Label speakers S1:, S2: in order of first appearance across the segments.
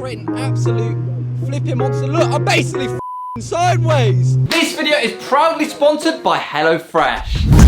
S1: create an absolute flipping monster. Look, I'm basically f***ing sideways. This video is proudly sponsored by HelloFresh.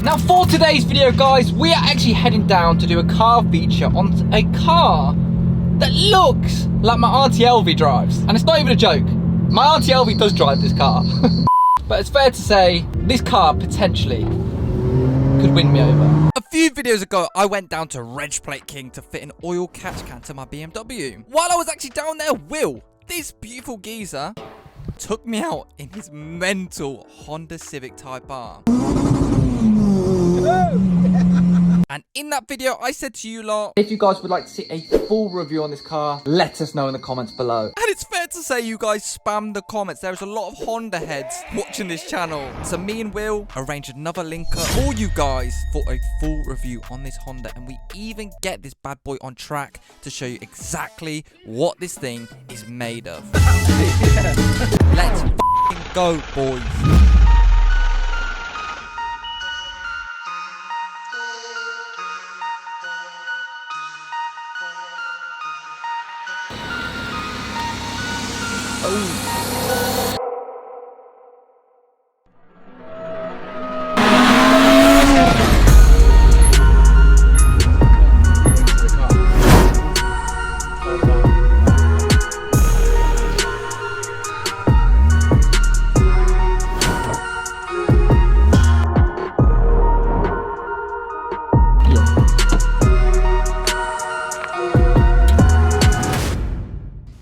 S1: Now for today's video, guys, we are actually heading down to do a car feature on a car that looks like my Auntie Elvie drives. And it's not even a joke. My Auntie Elvie does drive this car. But it's fair to say, this car potentially could win me over. A few videos ago, I went down to Reg Plate King to fit an oil catch can to my BMW. While I was actually down there, Will, this beautiful geezer, took me out in his mental Honda Civic Type R. And in that video, I said to you lot, if you guys would like to see a full review on this car, let us know in the comments below. And it's fair to say you guys spam the comments. There's a lot of Honda heads watching this channel. So me and Will arranged another linker for you guys for a full review on this Honda. And we even get this bad boy on track to show you exactly what this thing is made of. Let's f***ing go, boys.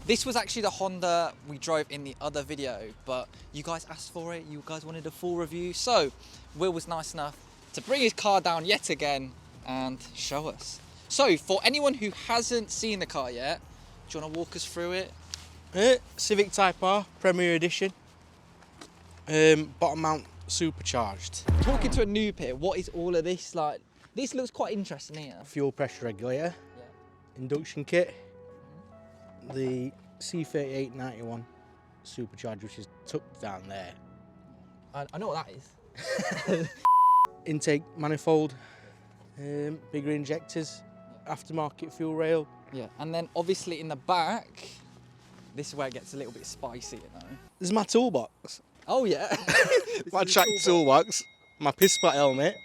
S1: This was actually the Honda we drove in the other video, but you guys asked for it, you guys wanted a full review, so Will was nice enough to bring his car down yet again and show us. So for anyone who hasn't seen the car yet, do you want to walk us through it?
S2: Civic Type R, Premier Edition, bottom mount supercharged.
S1: Talking to a noob here, what is all of this like? This looks quite interesting here.
S2: Fuel pressure regulator, induction kit, the C3891 supercharged, which is tucked down there.
S1: I know what that is.
S2: Intake manifold, bigger injectors, aftermarket fuel rail.
S1: Yeah, and then obviously in the back, this is where it gets a little bit spicy, you know.
S2: This is my toolbox.
S1: Oh yeah.
S2: My track toolbox, my piss spot helmet.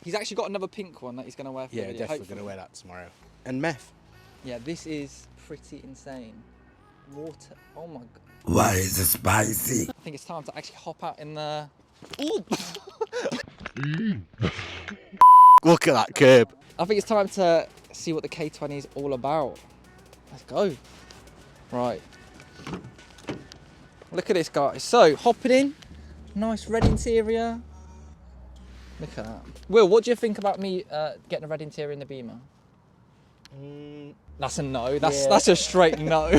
S1: He's actually got another pink one that he's going to wear for the video.
S2: Yeah, definitely going to wear that tomorrow. And meth.
S1: Yeah, this is pretty insane. Water, oh my god.
S3: Why is it spicy?
S1: I think it's time to actually hop out in the... Ooh.
S2: Look at that curb.
S1: I think it's time to see what the K20 is all about. Let's go. Right. Look at this, guys. So, hopping in. Nice red interior. Look at that. Will, what do you think about me getting a red interior in the Beamer? That's a no. That's a straight no.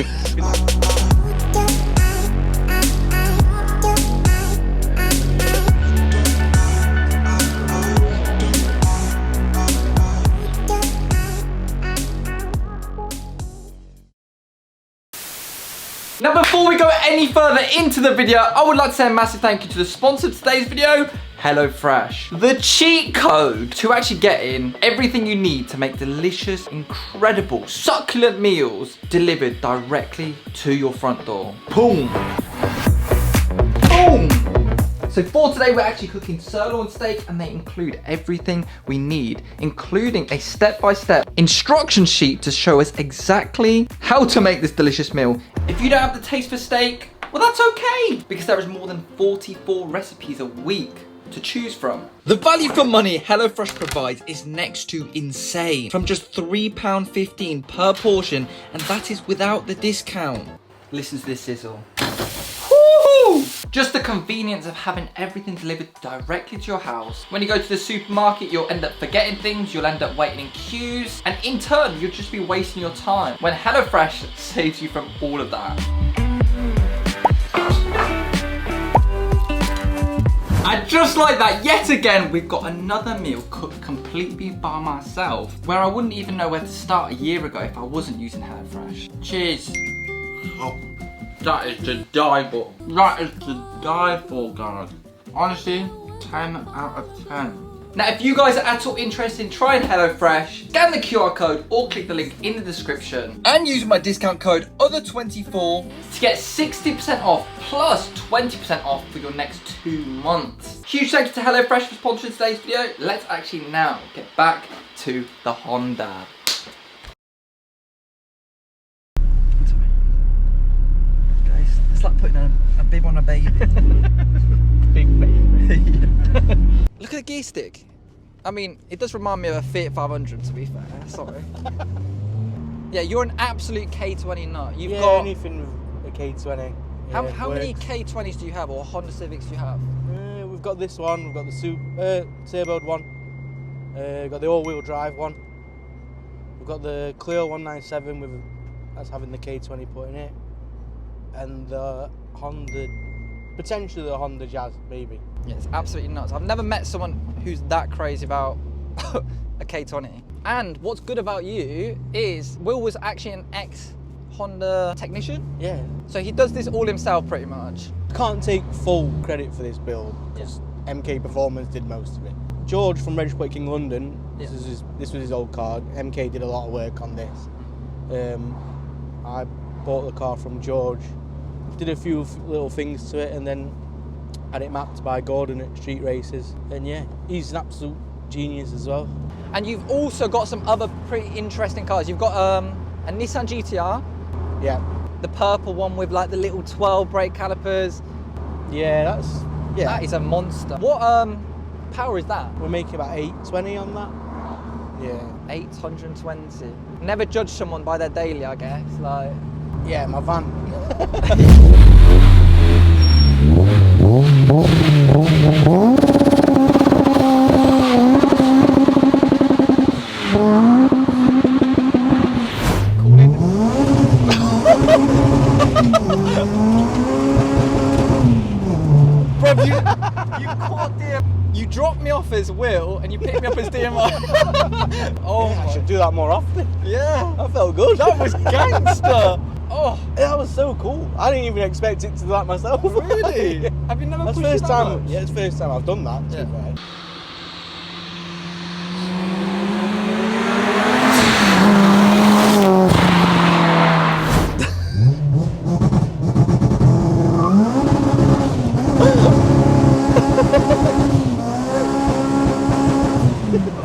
S1: Now before we go any further into the video, I would like to say a massive thank you to the sponsor of today's video, HelloFresh. The cheat code to actually get in everything you need to make delicious, incredible, succulent meals delivered directly to your front door. Boom. Boom. So for today, we're actually cooking sirloin steak, and they include everything we need, including a step-by-step instruction sheet to show us exactly how to make this delicious meal. If you don't have the taste for steak, well, that's okay, because there is more than 44 recipes a week to choose from. The value for money HelloFresh provides is next to insane. From just £3.15 per portion, and that is without the discount. Listen to this sizzle. Woo! Just the convenience of having everything delivered directly to your house. When you go to the supermarket, you'll end up forgetting things, you'll end up waiting in queues, and in turn, you'll just be wasting your time. When HelloFresh saves you from all of that. And just like that, yet again, we've got another meal cooked completely by myself, where I wouldn't even know where to start a year ago if I wasn't using HelloFresh. Cheers. Oh, that is to die for. That is to die for, guys. Honestly, 10 out of 10. Now, if you guys are at all interested in trying HelloFresh, scan the QR code or click the link in the description and use my discount code OTHER24 to get 60% off plus 20% off for your next 2 months. Huge thanks to HelloFresh for sponsoring today's video. Let's actually now get back to the Honda. Guys, it's like putting a bib on a baby.
S2: Big baby.
S1: Look at the gear stick. I mean, it does remind me of a Fiat 500 to be fair, sorry. Yeah, you're an absolute K20 nut. You've got
S2: anything with a K20.
S1: How many K20s do you have, or Honda Civics do you have?
S2: We've got this one, we've got the turboed one, we've got the all-wheel drive one, we've got the Clio 197 that's having the K20 put in it, and the Honda, potentially the Honda Jazz, maybe.
S1: Yeah, it's absolutely nuts. I've never met someone who's that crazy about a K20. And what's good about you is Will was actually an ex-Honda technician.
S2: Yeah.
S1: So he does this all himself pretty much.
S2: Can't take full credit for this build because MK Performance did most of it. George from Reg Plate King London, this was his old car. MK did a lot of work on this. I bought the car from George, did a few little things to it, and then had it mapped by Gordon at Street Races. And yeah, he's an absolute genius as well.
S1: And you've also got some other pretty interesting cars. You've got a Nissan GTR.
S2: Yeah.
S1: The purple one with like the little 12 brake calipers.
S2: Yeah,
S1: That is a monster. What power is that?
S2: We're making about 820 on that. Yeah.
S1: 820. Never judge someone by their daily, I guess. Like.
S2: Yeah, my van.
S1: Bro, you caught DM. You dropped me off as Will and you picked me up as DMI. Oh,
S2: yeah, I should do that more often.
S1: Yeah.
S2: That felt good.
S1: That was gangster. Oh,
S2: that was so cool. I didn't even expect it to do that myself.
S1: Really? Have you never
S2: That's
S1: pushed
S2: first
S1: it that
S2: time.
S1: much?
S2: Yeah, it's the first time I've done that. To be fair.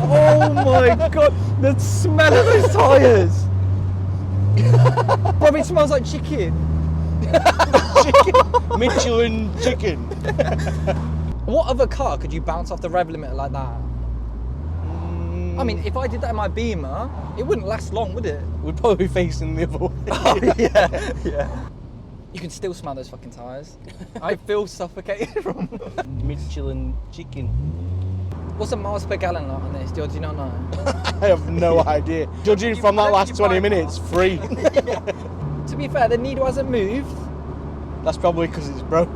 S1: Oh my god, the smell of those tyres! Bro, it smells like chicken.
S2: Chicken. Michelin chicken.
S1: What other car could you bounce off the rev limiter like that? I mean, if I did that in my Beamer, it wouldn't last long, would it?
S2: We'd probably be facing the other way.
S1: Oh, yeah, yeah. You can still smell those fucking tyres. I feel suffocated from
S2: Michelin chicken.
S1: What's the miles per gallon like on this? Do you not know?
S2: I have no idea. Judging from that last 20 minutes, free.
S1: To be fair, the needle hasn't moved.
S2: That's probably because it's broke.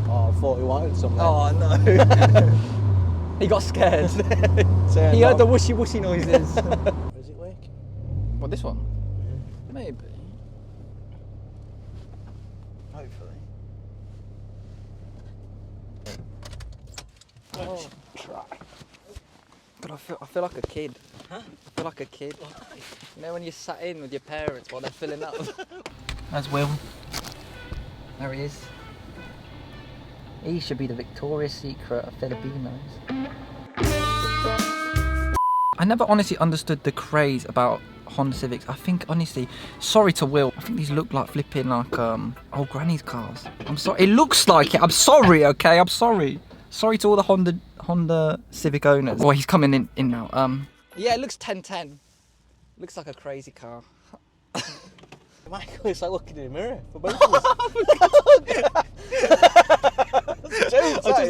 S2: Oh, I thought he wanted something.
S1: Oh no. He got scared. He heard the whooshy whooshy noises.
S2: Is it working?
S1: What, this one? Maybe. Hopefully.
S2: Let's try.
S1: God, I feel like a kid.
S2: Huh?
S1: I feel like a kid. You know when you sat in with your parents while they're filling up? There's Will. There he is. He should be the Victoria's Secret of Filipinos. I never honestly understood the craze about Honda Civics. I think honestly, sorry to Will, I think these look like flipping like old granny's cars. I'm sorry, it looks like it. I'm sorry, okay? I'm sorry. Sorry to all the Honda Civic owners. Well, he's coming in now. Yeah, it looks 1010. Looks like a crazy car.
S2: Michael, it's like looking in the mirror for both of us.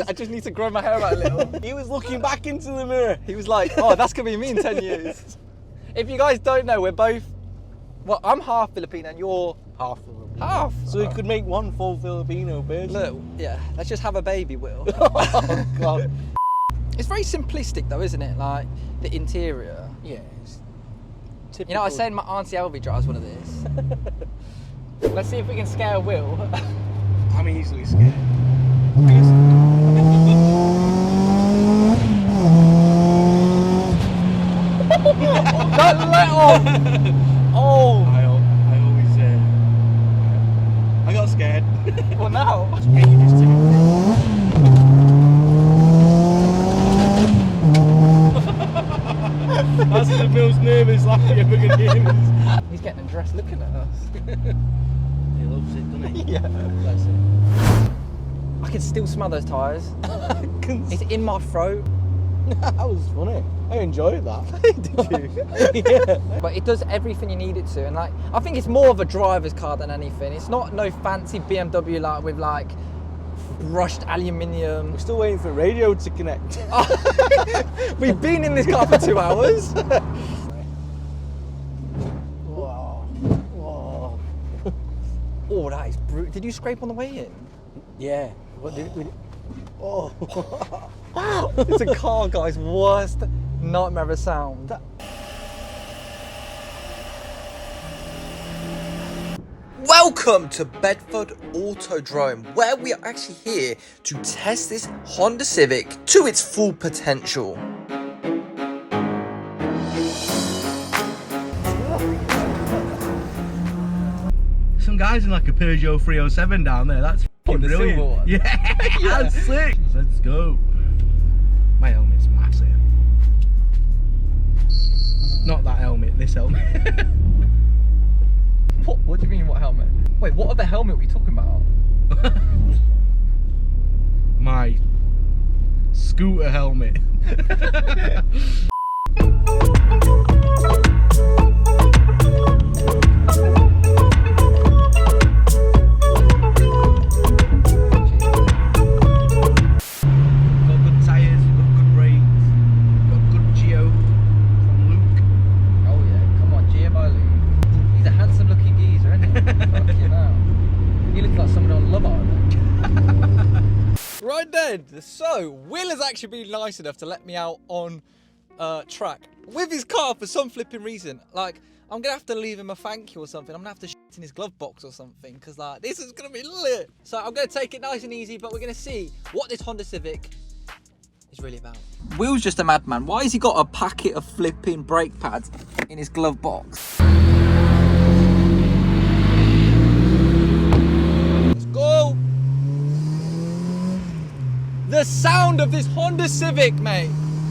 S1: I just need to grow my hair out a little.
S2: He was looking back into the mirror.
S1: He was like, oh, that's going to be me in 10 years. If you guys don't know, we're both... Well, I'm half Filipino and you're...
S2: Half Filipino.
S1: Half?
S2: So we could make one full Filipino person.
S1: Look, yeah, let's just have a baby, Will.
S2: Oh, God.
S1: It's very simplistic though, isn't it? Like, the interior.
S2: Yeah.
S1: You know, I was saying my Auntie Elvie drives one of these. Let's see if we can scare Will.
S2: I'm easily scared.
S1: Don't let on! Oh!
S2: I always I got scared.
S1: Well, now.
S2: That's the most nervous laugh you ever gonna hear.
S1: He's getting undressed looking at us.
S2: He loves it, doesn't he?
S1: Yeah.
S2: That's it.
S1: I can still smell those tyres. It's in my throat.
S2: That was funny. I enjoyed that.
S1: Did you?
S2: Yeah.
S1: But it does everything you need it to, and like I think it's more of a driver's car than anything. It's not no fancy BMW like with like brushed aluminium.
S2: We're still waiting for radio to connect.
S1: We've been in this car for 2 hours.
S2: Whoa. Whoa.
S1: Oh, that is brutal. Did you scrape on the way in?
S2: Yeah. What did we? Oh.
S1: It's a car, guys. Worst nightmare of a sound. Welcome to Bedford Autodrome, where we are actually here to test this Honda Civic to its full potential.
S2: Some guys in like a Peugeot 307 down there. That's fucking
S1: the
S2: brilliant.
S1: silver one?
S2: Yeah,
S1: Yeah.
S2: that's sick. Let's go. My helmet's massive. Not that helmet, this helmet.
S1: What do you mean, what helmet? Wait, what other helmet were you talking about?
S2: My scooter helmet.
S1: Right then, so Will has actually been nice enough to let me out on track with his car for some flipping reason. Like, I'm gonna have to leave him a thank you or something. I'm gonna have to shit in his glove box or something, because like this is gonna be lit. So I'm gonna take it nice and easy, but we're gonna see what this Honda Civic is really about. Will's just a madman. Why has he got a packet of flipping brake pads in his glove box? Let's go. The sound of this Honda Civic, mate,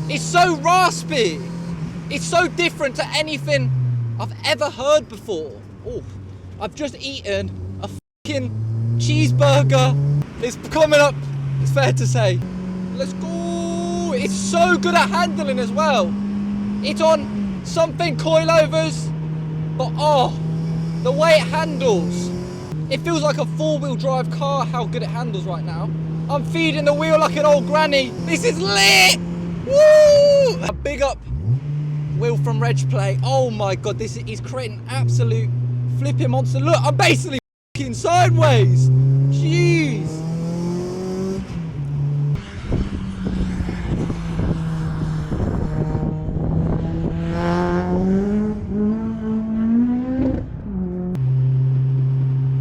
S1: is so raspy. It's so different to anything I've ever heard before. Oh, I've just eaten a fucking cheeseburger. It's coming up, it's fair to say. Let's go. It's so good at handling as well. It's on something coilovers, but oh, the way it handles. It feels like a four-wheel drive car, how good it handles right now. I'm feeding the wheel like an old granny. This is lit! Woo! A big up Will from Reg Play. Oh my god, he's creating an absolute flipping monster. Look, I'm basically f***ing sideways. Jeez.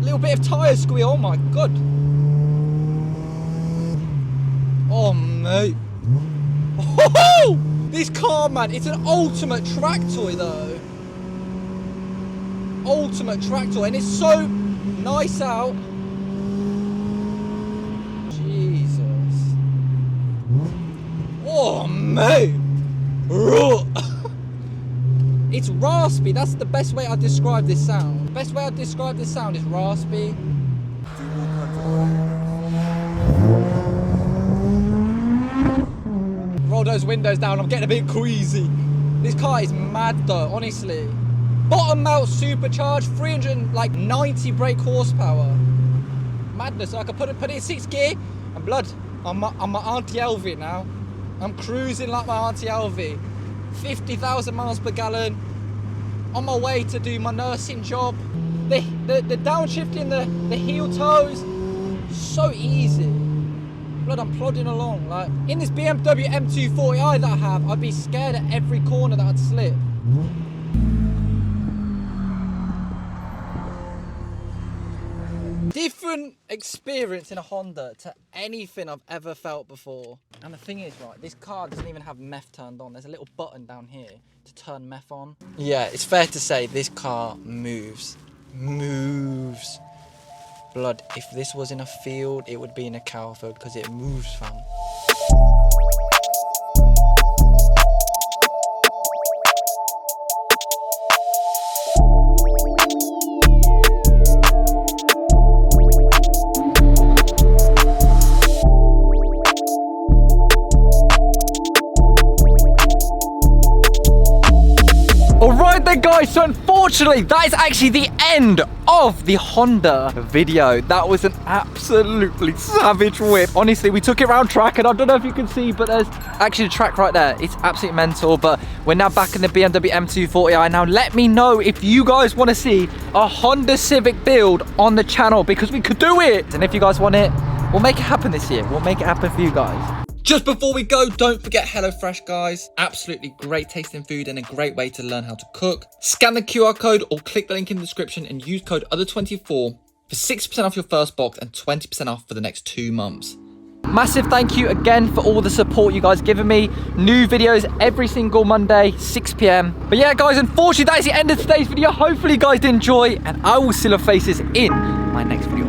S1: Little bit of tyre squeal. Oh my god. Oh mate. Oh, this car, man, it's an ultimate track toy though. Ultimate track toy, and it's so nice out. Jesus. Oh mate. It's raspy. That's the best way I describe this sound. The best way I describe this sound is raspy. those windows down. I'm getting a bit queasy. This car is mad though, honestly. Bottom mount supercharged, 390 brake horsepower. Madness. I can put it in 6th gear and blood. I'm my Auntie Elvie now. I'm cruising like my Auntie Elvie. 50,000 miles per gallon. On my way to do my nursing job. The downshifting, the heel toes, so easy. Blood, I'm plodding along. Like in this BMW M240i that I have, I'd be scared at every corner that I'd slip. Different experience in a Honda to anything I've ever felt before. And the thing is, right, this car doesn't even have meth turned on. There's a little button down here to turn meth on. Yeah, it's fair to say this car moves. Moves. Blood, if this was in a field, it would be in a cow field because it moves, fam. Alright then guys, so unfortunately that is actually the end of the Honda video. That was an absolutely savage whip. Honestly, we took it round track and I don't know if you can see, but there's actually the track right there. It's absolutely mental, but we're now back in the BMW M240i. Now let me know if you guys want to see a Honda Civic build on the channel because we could do it. And if you guys want it, we'll make it happen this year. We'll make it happen for you guys. Just before we go, don't forget HelloFresh, guys. Absolutely great tasting food and a great way to learn how to cook. Scan the QR code or click the link in the description and use code OTHER24 for 6% off your first box and 20% off for the next 2 months. Massive thank you again for all the support you guys given me. New videos every single Monday, 6 PM. But yeah, guys, unfortunately, that is the end of today's video. Hopefully, you guys did enjoy, and I will see your faces in my next video.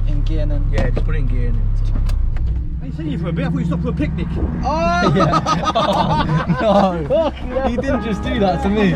S1: In gear then.
S2: Yeah, just put it in gear.
S4: I seen you for a bit. I thought you stopped for a picnic.
S1: Oh! Yeah. Oh, no. You didn't just do that to me.